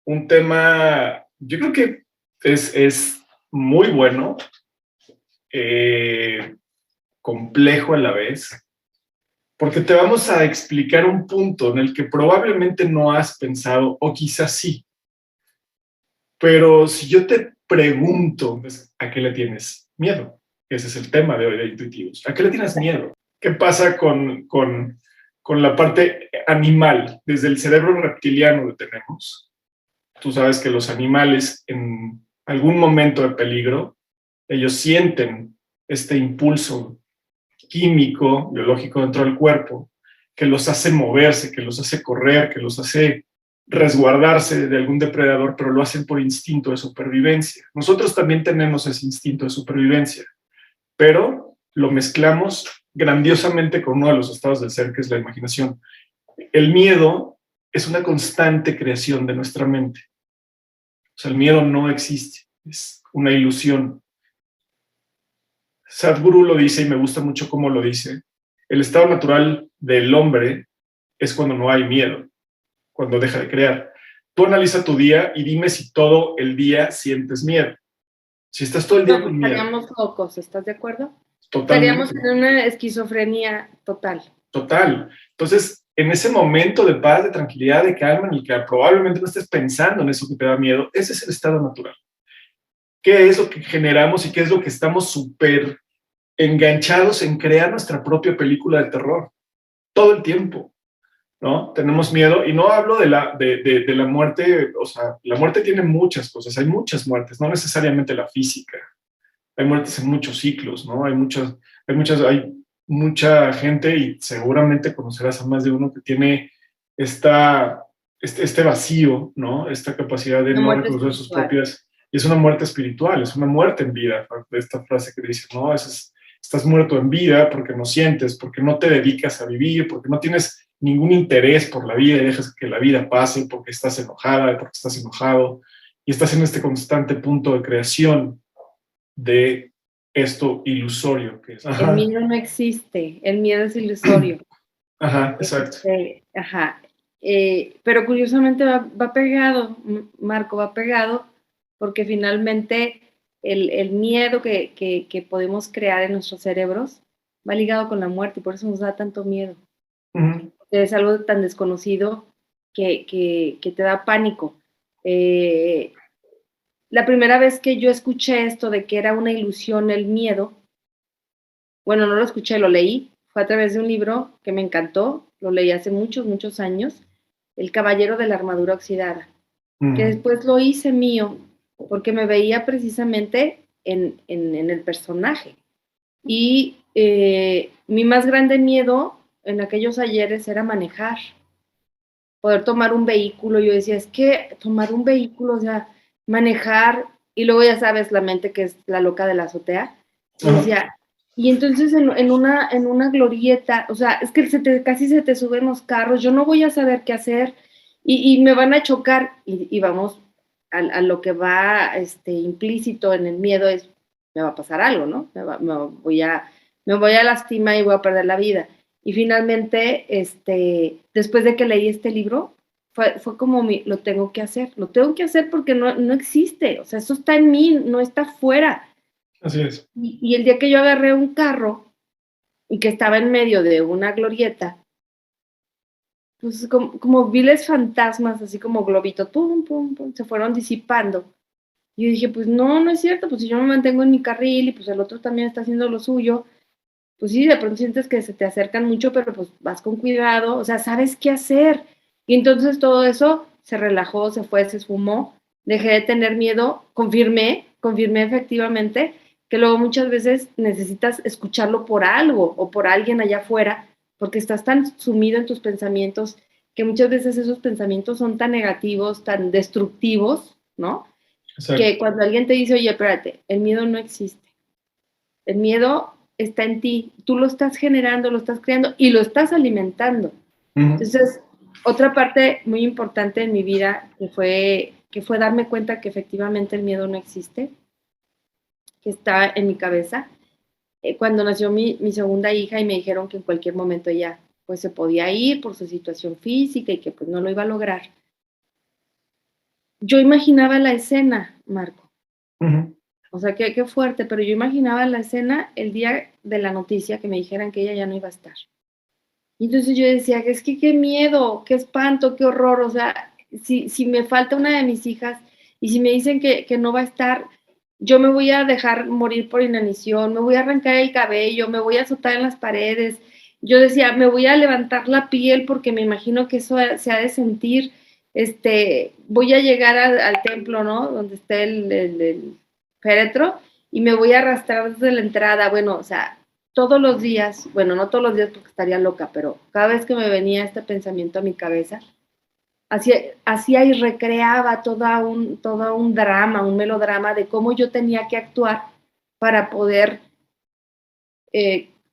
un tema, yo creo que es muy bueno, eh, complejo a la vez, porque te vamos a explicar un punto en el que probablemente no has pensado, o quizás sí, pero si yo te pregunto, pues, ¿a qué le tienes miedo? Ese es el tema de hoy de Intuitivos. ¿A qué le tienes miedo? ¿Qué pasa con la parte animal? Desde el cerebro reptiliano que tenemos. Tú sabes que los animales en algún momento de peligro, ellos sienten este impulso químico, biológico dentro del cuerpo, que los hace moverse, que los hace correr, que los hace resguardarse de algún depredador, pero lo hacen por instinto de supervivencia. Nosotros también tenemos ese instinto de supervivencia, pero lo mezclamos grandiosamente con uno de los estados del ser, que es la imaginación. El miedo es una constante creación de nuestra mente. O sea, el miedo no existe, es una ilusión. Sadhguru lo dice y me gusta mucho cómo lo dice. El estado natural del hombre es cuando no hay miedo, cuando deja de crear. Tú analiza tu día y dime si todo el día sientes miedo. Si estás todo el día No, con miedo. estaríamos locos, ¿estás de acuerdo? Estaríamos Totalmente. en una esquizofrenia total. Total. Entonces, en ese momento de paz, de tranquilidad, de calma, en el que probablemente no estés pensando en eso que te da miedo, ese es el estado natural. ¿Qué es lo que generamos y qué es lo que estamos súper enganchados en crear nuestra propia película de terror? Todo el tiempo, ¿no? Tenemos miedo y no hablo de la muerte, o sea, la muerte tiene muchas cosas, hay muchas muertes, no necesariamente la física. Hay muertes en muchos ciclos, ¿no? Hay mucha gente y seguramente conocerás a más de uno que tiene este vacío, ¿no? Esta capacidad de Una no muerte reconocer sus espiritual. propias, y es una muerte espiritual, es una muerte en vida, esta frase que dice, no, estás muerto en vida porque no sientes, porque no te dedicas a vivir, porque no tienes ningún interés por la vida y dejas que la vida pase porque estás enojada, porque estás enojado, y estás en este constante punto de creación de esto ilusorio que es. El Ajá, miedo no existe, el miedo es ilusorio. ajá, exacto. Ajá. Pero curiosamente va pegado, Marco, va pegado, porque finalmente el miedo que podemos crear en nuestros cerebros va ligado con la muerte y por eso nos da tanto miedo. Uh-huh. Es algo tan desconocido que te da pánico. La primera vez que yo escuché esto de que era una ilusión el miedo, bueno, no lo escuché, lo leí, fue a través de un libro que me encantó, lo leí hace muchos, muchos años, El Caballero de la Armadura Oxidada, que Uh-huh. después lo hice mío, porque me veía precisamente en el personaje. Y mi más grande miedo en aquellos ayeres era manejar, poder tomar un vehículo. Yo decía, es que tomar un vehículo, o sea, manejar, y luego ya sabes la mente que es la loca de la azotea, y Ajá. decía, y entonces en una glorieta, o sea, es que casi se te suben los carros, yo no voy a saber qué hacer, y me van a chocar, y vamos a lo que va implícito en el miedo es, me va a pasar algo, ¿no? Me voy a lastimar y voy a perder la vida. Y finalmente, después de que leí este libro, fue como lo tengo que hacer porque no existe, o sea, eso está en mí, no está fuera. Así es. Y el día que yo agarré un carro y que estaba en medio de una glorieta, pues como viles fantasmas, así como globitos, pum, pum, pum, se fueron disipando. Y yo dije, pues no es cierto, pues si yo me mantengo en mi carril y pues el otro también está haciendo lo suyo, pues sí, de pronto sientes que se te acercan mucho, pero pues vas con cuidado, o sea, sabes qué hacer. Y entonces todo eso se relajó, se fue, se esfumó, dejé de tener miedo, confirmé efectivamente que luego muchas veces necesitas escucharlo por algo o por alguien allá afuera, porque estás tan sumido en tus pensamientos que muchas veces esos pensamientos son tan negativos, tan destructivos, ¿no? Exacto. Que cuando alguien te dice, oye, espérate, el miedo no existe. El miedo está en ti, tú lo estás generando, lo estás creando y lo estás alimentando. Uh-huh. Entonces, otra parte muy importante en mi vida que fue darme cuenta que efectivamente el miedo no existe, que está en mi cabeza. Cuando nació mi segunda hija y me dijeron que en cualquier momento ella pues se podía ir por su situación física y que pues no lo iba a lograr, yo imaginaba la escena, Marco. Ujú. O sea, qué fuerte, pero yo imaginaba la escena el día de la noticia que me dijeran que ella ya no iba a estar. Y entonces yo decía, es que qué miedo, qué espanto, qué horror. O sea, si me falta una de mis hijas y si me dicen que no va a estar, yo me voy a dejar morir por inanición, me voy a arrancar el cabello, me voy a azotar en las paredes. Yo decía, me voy a levantar la piel porque me imagino que eso se ha de sentir. Voy a llegar al templo, ¿no? Donde esté el féretro y me voy a arrastrar desde la entrada. Bueno, o sea, todos los días, bueno, no todos los días porque estaría loca, pero cada vez que me venía este pensamiento a mi cabeza, hacía y recreaba todo un drama, un melodrama de cómo yo tenía que actuar para poder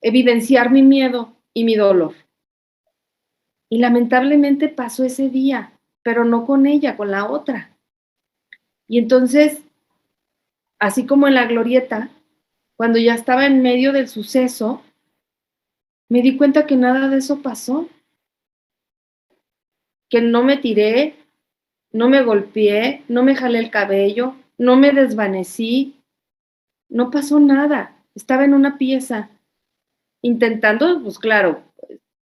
evidenciar mi miedo y mi dolor. Y lamentablemente pasó ese día, pero no con ella, con la otra. Y entonces, así como en la glorieta, cuando ya estaba en medio del suceso, me di cuenta que nada de eso pasó, que no me tiré, no me golpeé, no me jalé el cabello, no me desvanecí, no pasó nada. Estaba en una pieza, intentando, pues claro,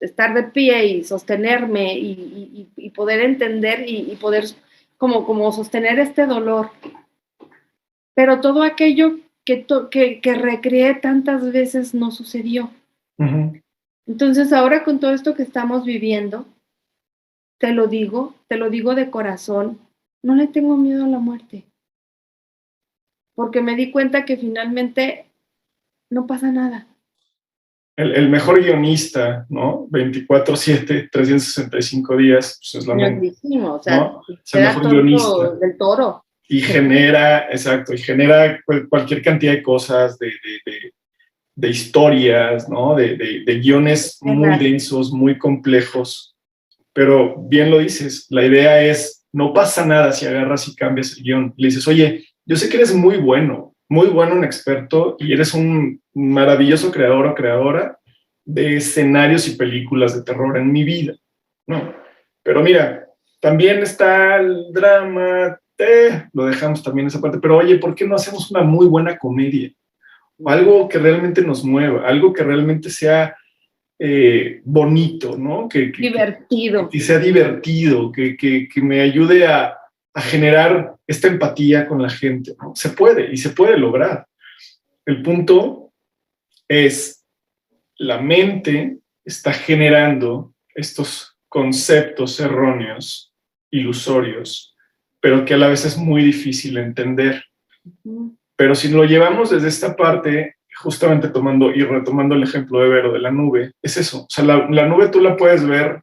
estar de pie y sostenerme y poder entender y poder como sostener este dolor. Pero todo aquello que recreé tantas veces no sucedió. Uh-huh. Entonces ahora con todo esto que estamos viviendo, te lo digo de corazón, no le tengo miedo a la muerte. Porque me di cuenta que finalmente no pasa nada. El mejor guionista, ¿no? 24/7, 365 días, pues es la mente. O sea, ¿no? Es el mejor guionista. Del Toro. Y genera, exacto, y genera cualquier cantidad de cosas, de historias, ¿no? De guiones muy densos, muy complejos. Pero bien lo dices, la idea es, no pasa nada si agarras y cambias el guión. Le dices, oye, yo sé que eres muy bueno, un experto, y eres un maravilloso creador o creadora de escenarios y películas de terror en mi vida, ¿no? Pero mira, también está el drama, lo dejamos también esa parte, pero oye, ¿por qué no hacemos una muy buena comedia? Algo que realmente nos mueva, algo que realmente sea bonito, ¿no? Divertido. Que sea divertido, que me ayude a generar esta empatía con la gente, ¿no? Se puede y se puede lograr. El punto es, la mente está generando estos conceptos erróneos, ilusorios, pero que a la vez es muy difícil entender. Uh-huh. Pero si lo llevamos desde esta parte, justamente tomando y retomando el ejemplo de Vero de la nube, es eso. O sea, la nube tú la puedes ver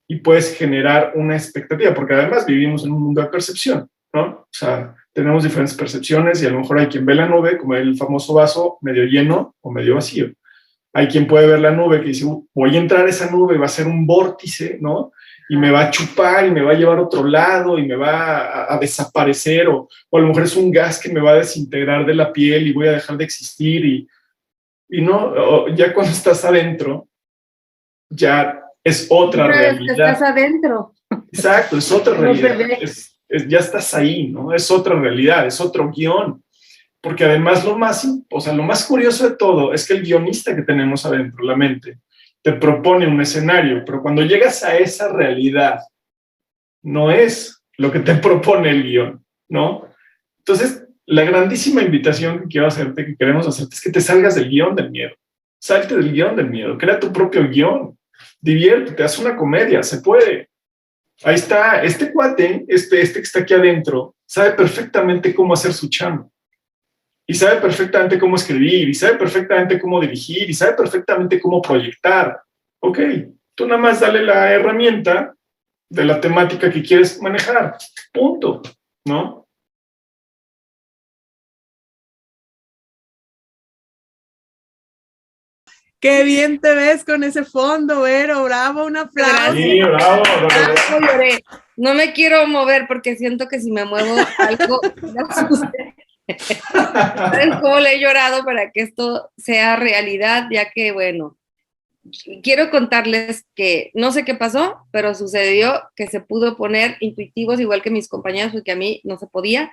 y puedes generar una expectativa, porque además vivimos en un mundo de percepción, ¿no? O sea, tenemos diferentes percepciones y a lo mejor hay quien ve la nube como el famoso vaso medio lleno o medio vacío. Hay quien puede ver la nube que dice, voy a entrar a esa nube, va a ser un vórtice, ¿no? Y me va a chupar y me va a llevar a otro lado y me va a desaparecer, o a lo mejor es un gas que me va a desintegrar de la piel y voy a dejar de existir, y no, ya cuando estás adentro, ya es otra realidad. Estás adentro. Exacto, es otra realidad. Ya estás ahí, ¿no? Es otra realidad, es otro guión. Porque además lo más curioso de todo es que el guionista que tenemos adentro, la mente, te propone un escenario, pero cuando llegas a esa realidad, no es lo que te propone el guión, ¿no? Entonces, la grandísima invitación que quiero hacerte, que queremos hacerte, es que te salgas del guión del miedo. Salte del guión del miedo, crea tu propio guión, diviértete, haz una comedia, se puede. Ahí está, este cuate, este que está aquí adentro, sabe perfectamente cómo hacer su chamba. Y sabe perfectamente cómo escribir, y sabe perfectamente cómo dirigir, y sabe perfectamente cómo proyectar. Ok, tú nada más dale la herramienta de la temática que quieres manejar. Punto, ¿no? Qué bien te ves con ese fondo, Vero. Bravo, un aplauso. Sí, bravo. Lloré. No me quiero mover porque siento que si me muevo algo me asuste. ¿Saben cómo le he llorado para que esto sea realidad? Ya que, bueno, quiero contarles que no sé qué pasó, pero sucedió que se pudo poner intuitivos igual que mis compañeros, porque a mí no se podía.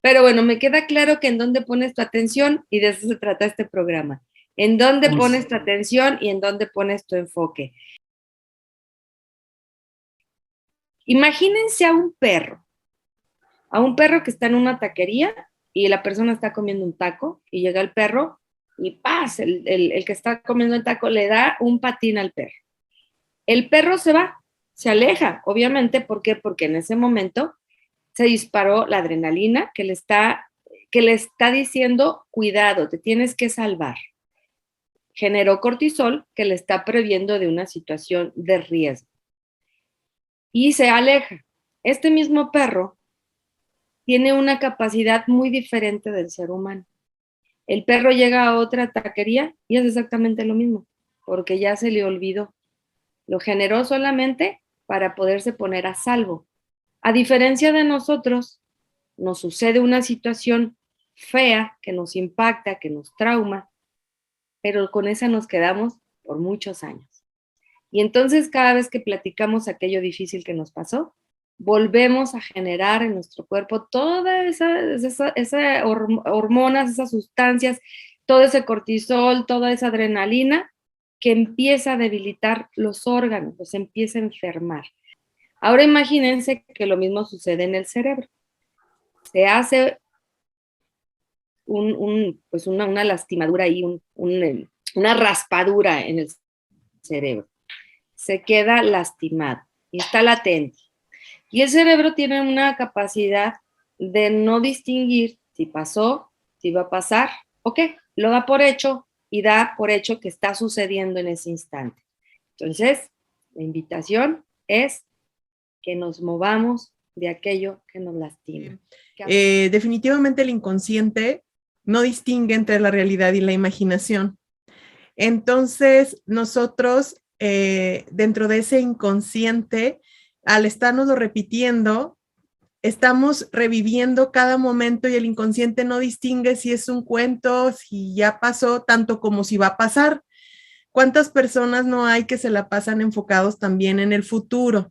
Pero bueno, me queda claro que en dónde pones tu atención, y de eso se trata este programa. En dónde pones tu atención y en dónde pones tu enfoque. Imagínense a un perro que está en una taquería y la persona está comiendo un taco y llega el perro y ¡paz! El que está comiendo el taco le da un patín al perro. El perro se va, se aleja, obviamente. ¿Por qué? Porque en ese momento se disparó la adrenalina que le está diciendo, cuidado, te tienes que salvar. Generó cortisol que le está previendo de una situación de riesgo. Y se aleja. Este mismo perro tiene una capacidad muy diferente del ser humano. El perro llega a otra taquería y es exactamente lo mismo, porque ya se le olvidó. Lo generó solamente para poderse poner a salvo. A diferencia de nosotros, nos sucede una situación fea que nos impacta, que nos trauma, pero con esa nos quedamos por muchos años. Y entonces cada vez que platicamos aquello difícil que nos pasó, volvemos a generar en nuestro cuerpo todas esas hormonas, esas sustancias, todo ese cortisol, toda esa adrenalina que empieza a debilitar los órganos, los empieza a enfermar. Ahora imagínense que lo mismo sucede en el cerebro. Se hace pues una lastimadura ahí, una raspadura en el cerebro. Se queda lastimado y está latente. Y el cerebro tiene una capacidad de no distinguir si pasó, si va a pasar o qué. Lo da por hecho y da por hecho que está sucediendo en ese instante. Entonces, la invitación es que nos movamos de aquello que nos lastima. Definitivamente el inconsciente no distingue entre la realidad y la imaginación. Entonces, nosotros, dentro de ese inconsciente, al estarnoslo repitiendo, estamos reviviendo cada momento y el inconsciente no distingue si es un cuento, si ya pasó, tanto como si va a pasar. ¿Cuántas personas no hay que se la pasan enfocados también en el futuro?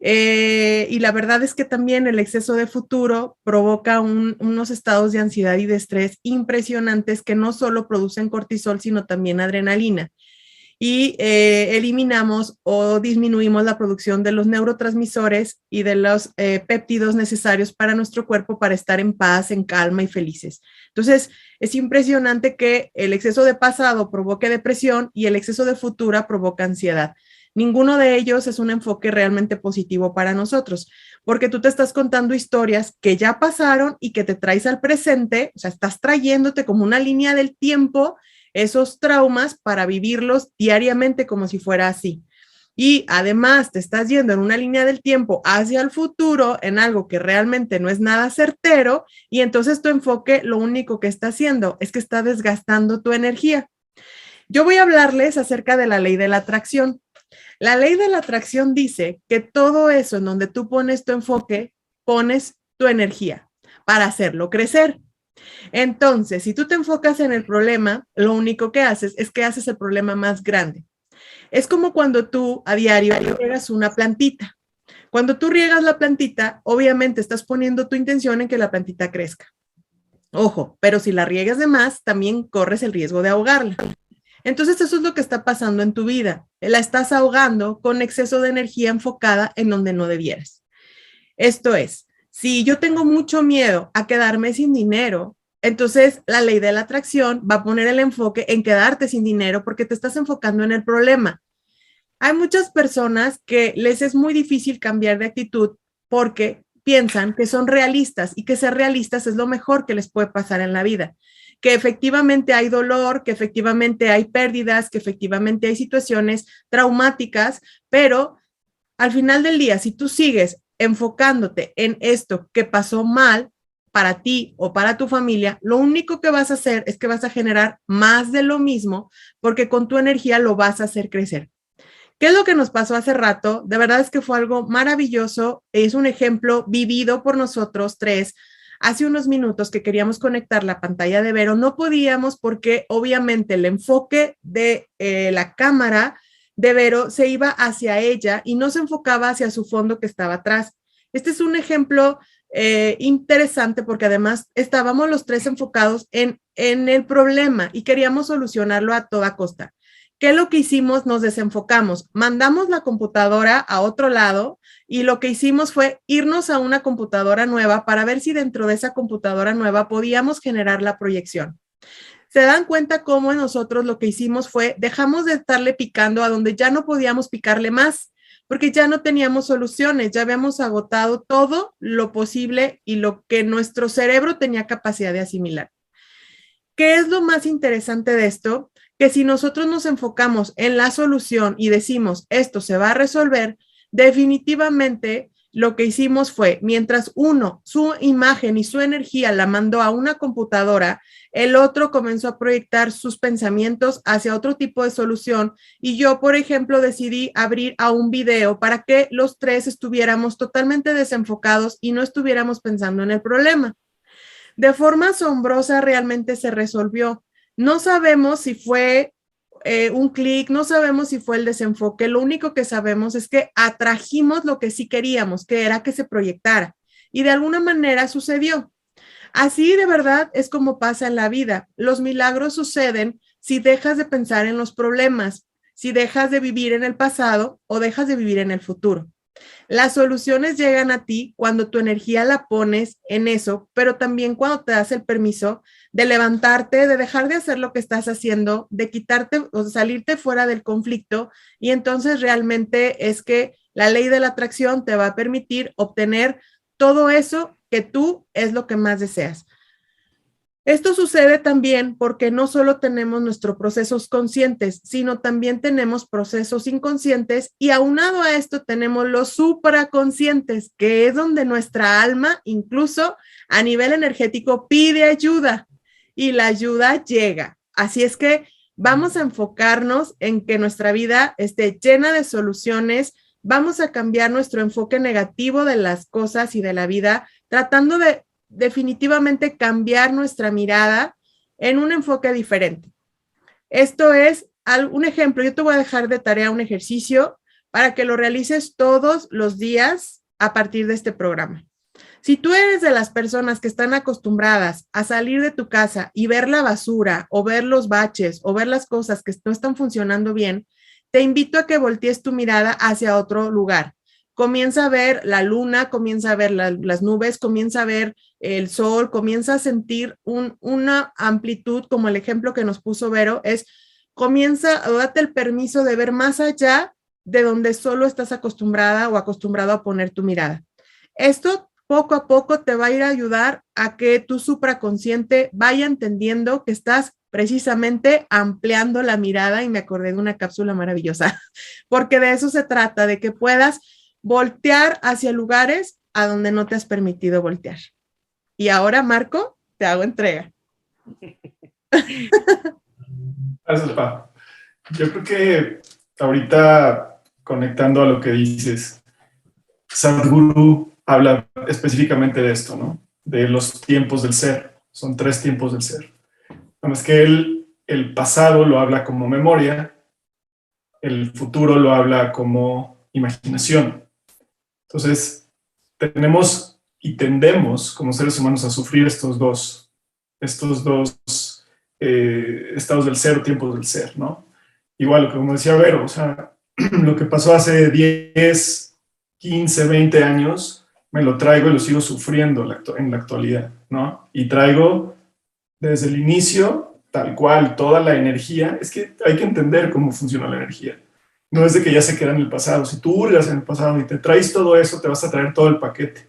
Y la verdad es que también el exceso de futuro provoca unos estados de ansiedad y de estrés impresionantes que no solo producen cortisol, sino también adrenalina. Y eliminamos o disminuimos la producción de los neurotransmisores y de los péptidos necesarios para nuestro cuerpo para estar en paz, en calma y felices. Entonces, es impresionante que el exceso de pasado provoque depresión y el exceso de futuro provoca ansiedad. Ninguno de ellos es un enfoque realmente positivo para nosotros, porque tú te estás contando historias que ya pasaron y que te traes al presente, o sea, estás trayéndote como una línea del tiempo esos traumas para vivirlos diariamente como si fuera así. Y además te estás yendo en una línea del tiempo hacia el futuro en algo que realmente no es nada certero y entonces tu enfoque lo único que está haciendo es que está desgastando tu energía. Yo voy a hablarles acerca de la ley de la atracción. La ley de la atracción dice que todo eso en donde tú pones tu enfoque, pones tu energía para hacerlo crecer. Entonces, si tú te enfocas en el problema, lo único que haces es que haces el problema más grande. Es como cuando tú a diario riegas una plantita. Cuando tú riegas la plantita, obviamente estás poniendo tu intención en que la plantita crezca. Ojo, pero si la riegas de más, también corres el riesgo de ahogarla. Entonces, eso es lo que está pasando en tu vida. La estás ahogando con exceso de energía enfocada en donde no debieras. Esto es, si yo tengo mucho miedo a quedarme sin dinero, entonces la ley de la atracción va a poner el enfoque en quedarte sin dinero porque te estás enfocando en el problema. Hay muchas personas que les es muy difícil cambiar de actitud porque piensan que son realistas y que ser realistas es lo mejor que les puede pasar en la vida. Que efectivamente hay dolor, que efectivamente hay pérdidas, que efectivamente hay situaciones traumáticas, pero al final del día, si tú sigues enfocándote en esto que pasó mal para ti o para tu familia, lo único que vas a hacer es que vas a generar más de lo mismo porque con tu energía lo vas a hacer crecer. ¿Qué es lo que nos pasó hace rato? De verdad es que fue algo maravilloso, es un ejemplo vivido por nosotros tres. hace unos minutos que queríamos conectar la pantalla de Vero, no podíamos porque obviamente el enfoque de la cámara de Vero se iba hacia ella y no se enfocaba hacia su fondo que estaba atrás. Este es un ejemplo interesante porque además estábamos los tres enfocados en el problema y queríamos solucionarlo a toda costa. ¿Qué es lo que hicimos? Nos desenfocamos, mandamos la computadora a otro lado y lo que hicimos fue irnos a una computadora nueva para ver si dentro de esa computadora nueva podíamos generar la proyección. ¿Se dan cuenta cómo nosotros lo que hicimos fue dejamos de estarle picando a donde ya no podíamos picarle más? Porque ya no teníamos soluciones, ya habíamos agotado todo lo posible y lo que nuestro cerebro tenía capacidad de asimilar. ¿Qué es lo más interesante de esto? Que si nosotros nos enfocamos en la solución y decimos esto se va a resolver, definitivamente lo que hicimos fue, mientras uno, su imagen y su energía la mandó a una computadora, el otro comenzó a proyectar sus pensamientos hacia otro tipo de solución y yo, por ejemplo, decidí abrir a un video para que los tres estuviéramos totalmente desenfocados y no estuviéramos pensando en el problema. De forma asombrosa realmente se resolvió. No sabemos si fue un clic, no sabemos si fue el desenfoque, lo único que sabemos es que atrajimos lo que sí queríamos, que era que se proyectara y de alguna manera sucedió. Así de verdad es como pasa en la vida. Los milagros suceden si dejas de pensar en los problemas, si dejas de vivir en el pasado o dejas de vivir en el futuro. Las soluciones llegan a ti cuando tu energía la pones en eso, pero también cuando te das el permiso de levantarte, de dejar de hacer lo que estás haciendo, de quitarte o salirte fuera del conflicto y entonces realmente es que la ley de la atracción te va a permitir obtener todo eso que tú es lo que más deseas. Esto sucede también porque no solo tenemos nuestros procesos conscientes, sino también tenemos procesos inconscientes y aunado a esto tenemos los supraconscientes, que es donde nuestra alma, incluso a nivel energético, pide ayuda y la ayuda llega. Así es que vamos a enfocarnos en que nuestra vida esté llena de soluciones, vamos a cambiar nuestro enfoque negativo de las cosas y de la vida, tratando de definitivamente cambiar nuestra mirada en un enfoque diferente. Esto es un ejemplo. Yo te voy a dejar de tarea un ejercicio para que lo realices todos los días a partir de este programa. Si tú eres de las personas que están acostumbradas a salir de tu casa y ver la basura o ver los baches o ver las cosas que no están funcionando bien, te invito a que voltees tu mirada hacia otro lugar. Comienza a ver la luna, comienza a ver las nubes, comienza a ver el sol, comienza a sentir una amplitud, como el ejemplo que nos puso Vero, date el permiso de ver más allá de donde solo estás acostumbrada o acostumbrado a poner tu mirada. Esto poco a poco te va a ir a ayudar a que tu supraconsciente vaya entendiendo que estás precisamente ampliando la mirada y me acordé de una cápsula maravillosa, porque de eso se trata, de que puedas voltear hacia lugares a donde no te has permitido voltear. Y ahora, Marco, te hago entrega. Gracias, Pa. Yo creo que ahorita, conectando a lo que dices, Sadhguru habla específicamente de esto, ¿no? De los tiempos del ser. Son 3 tiempos del ser. Bueno, es que el pasado lo habla como memoria, el futuro lo habla como imaginación. Entonces, tenemos y tendemos como seres humanos a sufrir estos dos estados del ser o tiempos del ser, ¿no? Igual, como decía Vero, o sea, lo que pasó hace 10, 15, 20 años, me lo traigo y lo sigo sufriendo en la actualidad, ¿no? Y traigo desde el inicio, tal cual, toda la energía. Es que hay que entender cómo funciona la energía. No es de que ya se queda en el pasado. Si tú hurgas en el pasado y te traes todo eso, te vas a traer todo el paquete.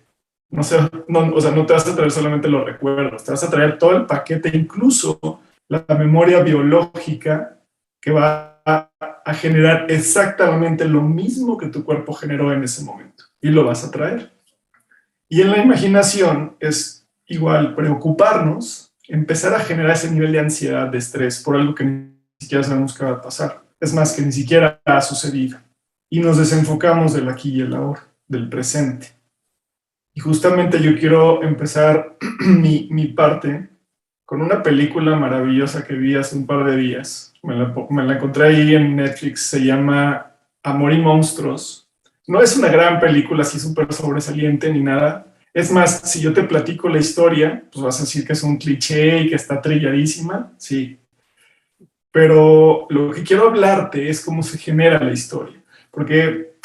O sea, no te vas a traer solamente los recuerdos, te vas a traer todo el paquete, incluso la memoria biológica que va a generar exactamente lo mismo que tu cuerpo generó en ese momento. Y lo vas a traer. Y en la imaginación es igual preocuparnos, empezar a generar ese nivel de ansiedad, de estrés, por algo que ni siquiera sabemos qué va a pasar. Es más, que ni siquiera ha sucedido. Y nos desenfocamos del aquí y el ahora, del presente. Y justamente yo quiero empezar mi parte con una película maravillosa que vi hace un par de días. Me la encontré ahí en Netflix, se llama Amor y Monstruos. No es una gran película así súper sobresaliente ni nada. Es más, si yo te platico la historia, pues vas a decir que es un cliché y que está trilladísima, sí. Pero lo que quiero hablarte es cómo se genera la historia. Porque,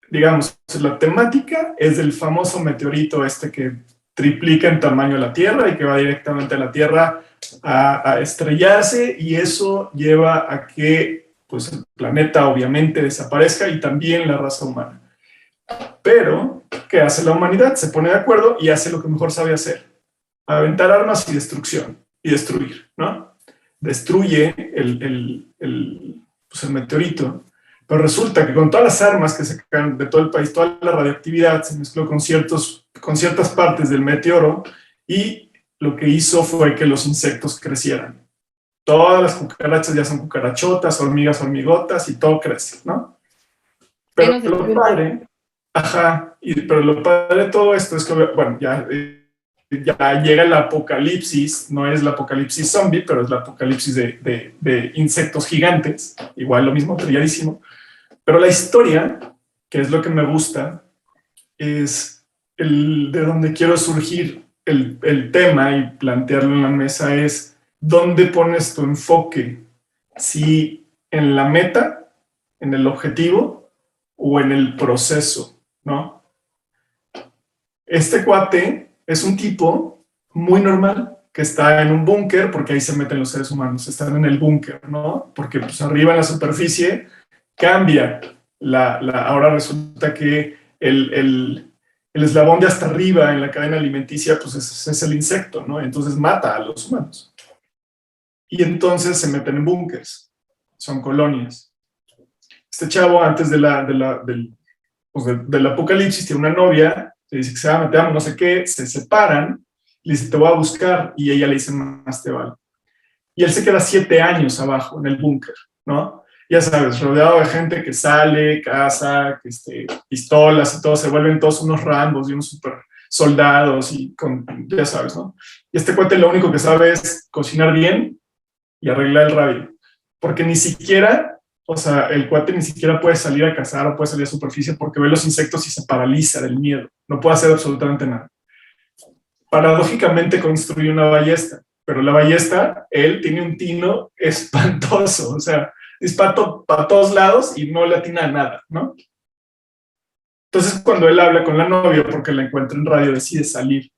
digamos, la temática es del famoso meteorito este que triplica en tamaño la Tierra y que va directamente a la Tierra a estrellarse, y eso lleva a que pues, el planeta obviamente desaparezca y también la raza humana. Pero, ¿qué hace la humanidad? Se pone de acuerdo y hace lo que mejor sabe hacer: aventar armas y destrucción, y destruir, ¿no? Destruye pues el meteorito, pero resulta que con todas las armas que se caen de todo el país, toda la radioactividad se mezcló con ciertas partes del meteoro, y lo que hizo fue que los insectos crecieran. Todas las cucarachas ya son cucarachotas, hormigas, hormigotas, y todo crece, ¿no? Pero lo padre, pero lo padre de todo esto es que, bueno, ya llega el apocalipsis. No es el apocalipsis zombie, pero es el apocalipsis de insectos gigantes, igual lo mismo, trilladísimo. Pero la historia, que es lo que me gusta, es de donde quiero surgir el tema y plantearlo en la mesa, es dónde pones tu enfoque, si en la meta, en el objetivo, o en el proceso, ¿no? Este cuate es un tipo muy normal que está en un búnker, porque ahí se meten los seres humanos, están en el búnker, ¿no? Porque pues arriba en la superficie cambia. Ahora resulta que el eslabón de hasta arriba en la cadena alimenticia pues es el insecto, ¿no? Entonces mata a los humanos. Y entonces se meten en búnkers, son colonias. Este chavo, antes del apocalipsis, tiene una novia, le dice que se va a meter, no sé qué, se separan, le dice, te voy a buscar, y ella le dice, más te vale. Y él se queda 7 años abajo en el búnker, ¿no? Ya sabes, rodeado de gente que sale, caza, pistolas y todo, se vuelven todos unos Rambos y unos super soldados, y ya sabes, ¿no? Y este cuate lo único que sabe es cocinar bien y arreglar el radio, porque ni siquiera, o sea, el cuate ni siquiera puede salir a cazar o puede salir a superficie porque ve los insectos y se paraliza del miedo, no puede hacer absolutamente nada. Paradójicamente construye una ballesta, pero la ballesta, él tiene un tino espantoso, o sea, dispara para todos lados y no le atina a nada, ¿no? Entonces, cuando él habla con la novia, porque la encuentra en radio, decide salir.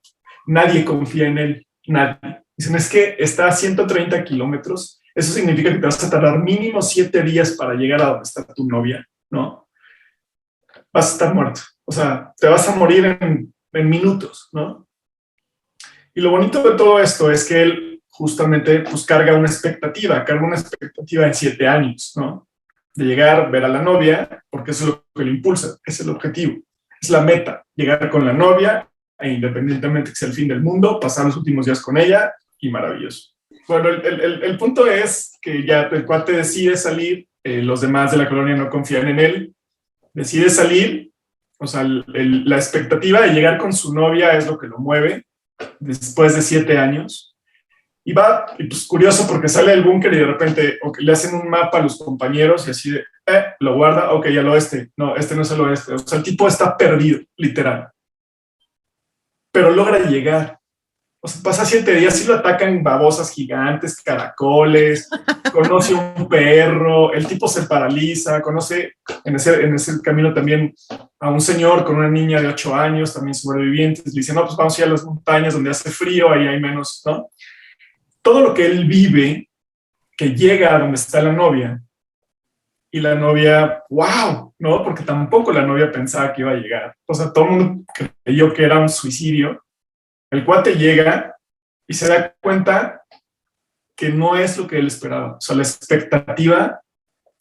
Nadie confía en él, nadie. Dicen, es que está a 130 kilómetros, eso significa que te vas a tardar mínimo 7 días para llegar a donde está tu novia, ¿no? Vas a estar muerto, o sea, te vas a morir en minutos, ¿no? Y lo bonito de todo esto es que él justamente pues carga una expectativa en 7 años, ¿no? De llegar, ver a la novia, porque eso es lo que lo impulsa, es el objetivo, es la meta, llegar con la novia, e independientemente que sea el fin del mundo, pasar los últimos días con ella, y maravilloso. Bueno, el punto es que ya el cuate decide salir, los demás de la colonia no confían en él, decide salir, o sea, la expectativa de llegar con su novia es lo que lo mueve, después de 7 años. Y va, y pues curioso porque sale del búnker y de repente le hacen un mapa a los compañeros y así de, lo guarda, ok, al oeste. No, este no es el oeste. O sea, el tipo está perdido, literal. Pero logra llegar. O sea, pasa 7 días y lo atacan babosas gigantes, caracoles, conoce un perro, el tipo se paraliza, conoce en ese camino también a un señor con una niña de 8 años, también sobrevivientes. Le dice, no, pues vamos a ir a las montañas donde hace frío, ahí hay menos, ¿no? Todo lo que él vive, que llega a donde está la novia, y la novia, wow, ¿no? Porque tampoco la novia pensaba que iba a llegar. O sea, todo el mundo creyó que era un suicidio. El cuate llega y se da cuenta que no es lo que él esperaba. O sea, la expectativa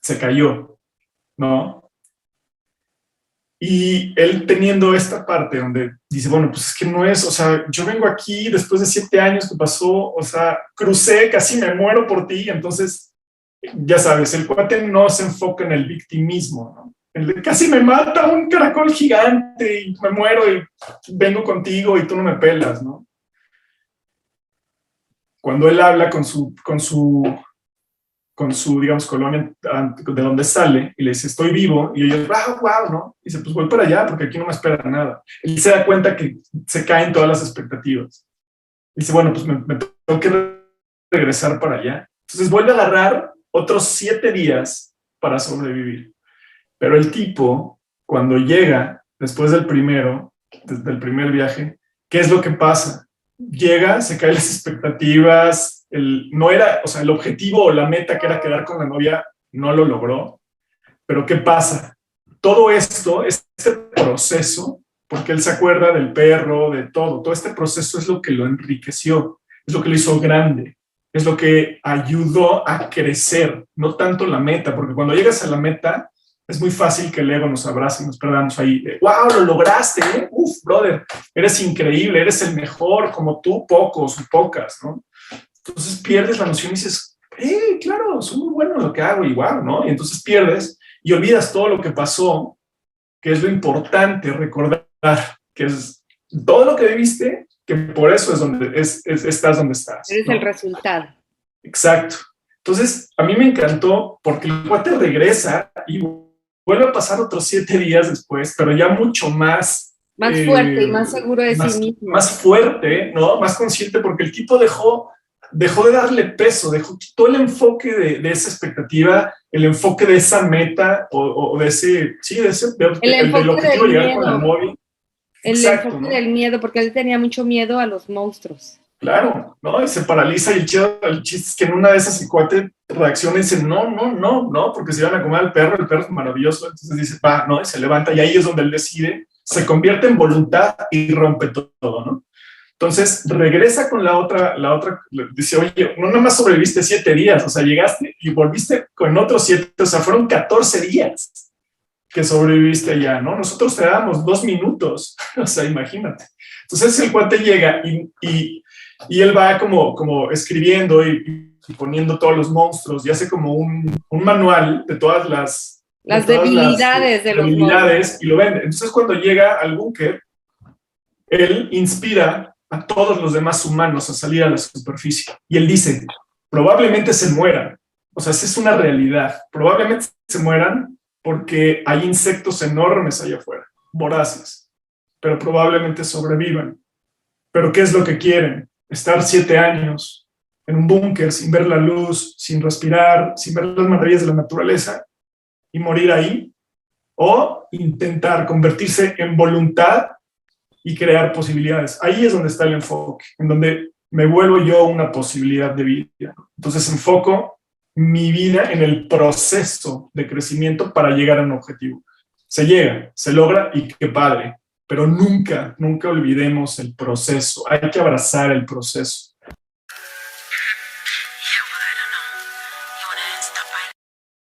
se cayó, ¿no? Y él teniendo esta parte donde dice, bueno, pues es que no es, o sea, yo vengo aquí después de 7 años que pasó, o sea, crucé, casi me muero por ti, entonces, ya sabes, el cuate no se enfoca en el victimismo, ¿no? casi me mata un caracol gigante y me muero y vengo contigo y tú no me pelas, ¿no? Cuando él habla con su, digamos, colonia de donde sale y le dice, estoy vivo, y ellos, wow, ¿no? Y dice, pues voy para allá porque aquí no me espera nada. Él se da cuenta que se caen todas las expectativas. Y dice, bueno, pues me tengo que regresar para allá. Entonces vuelve a agarrar otros 7 días para sobrevivir. Pero el tipo, cuando llega, después del primero, desde el primer viaje, ¿qué es lo que pasa? Llega, se caen las expectativas, no era, o sea, el objetivo o la meta que era quedar con la novia, no lo logró. Pero ¿qué pasa? Todo esto, este proceso, porque él se acuerda del perro, de todo este proceso es lo que lo enriqueció, es lo que lo hizo grande, es lo que ayudó a crecer, no tanto la meta, porque cuando llegas a la meta, es muy fácil que el ego nos abrace y nos perdamos ahí. ¡Wow, lo lograste! ¡Uf, brother! Eres increíble, eres el mejor, como tú, pocos o pocas, ¿no? Entonces pierdes la noción y dices, claro, soy muy bueno en lo que hago, igual, ¿no? Y entonces pierdes y olvidas todo lo que pasó, que es lo importante recordar, que es todo lo que viviste, que por eso es donde estás donde estás. Eres, ¿no?, el resultado. Exacto. Entonces, a mí me encantó porque el cuate regresa y vuelve a pasar otros 7 días después, pero ya mucho más... Más fuerte y más seguro de sí mismo. Más fuerte, ¿no? Más consciente, porque el tipo dejó de darle peso, quitó el enfoque de esa expectativa, el enfoque de esa meta, o de ese, sí, del objetivo de llegar con el móvil. El enfoque del miedo, porque él tenía mucho miedo a los monstruos. Claro, ¿no? Y se paraliza y el chiste es que en una de esas el cuate reacciona y dice, no, porque se iban a comer al perro, el perro es maravilloso, entonces dice, no, y se levanta y ahí es donde él decide, se convierte en voluntad y rompe todo, ¿no? Entonces regresa con la otra, dice, oye, no nada más sobreviviste 7 días, o sea, llegaste y volviste con otros 7, o sea, fueron 14 días que sobreviviste allá, ¿no? Nosotros te dábamos 2 minutos, o sea, imagínate. Entonces el cuate llega y él va como escribiendo y poniendo todos los monstruos y hace como un manual de todas las debilidades de los monstruos. Y lo vende. Entonces cuando llega al búnker, él inspira a todos los demás humanos a salir a la superficie. Y él dice, probablemente se mueran. O sea, esa es una realidad. Probablemente se mueran porque hay insectos enormes allá afuera, voraces, pero probablemente sobrevivan. ¿Pero qué es lo que quieren? Estar 7 años en un búnker sin ver la luz, sin respirar, sin ver las maravillas de la naturaleza y morir ahí, o intentar convertirse en voluntad y crear posibilidades. Ahí es donde está el enfoque, en donde me vuelvo yo una posibilidad de vida. Entonces enfoco mi vida en el proceso de crecimiento para llegar a un objetivo. Se llega, se logra y qué padre, pero nunca olvidemos el proceso. Hay que abrazar el proceso.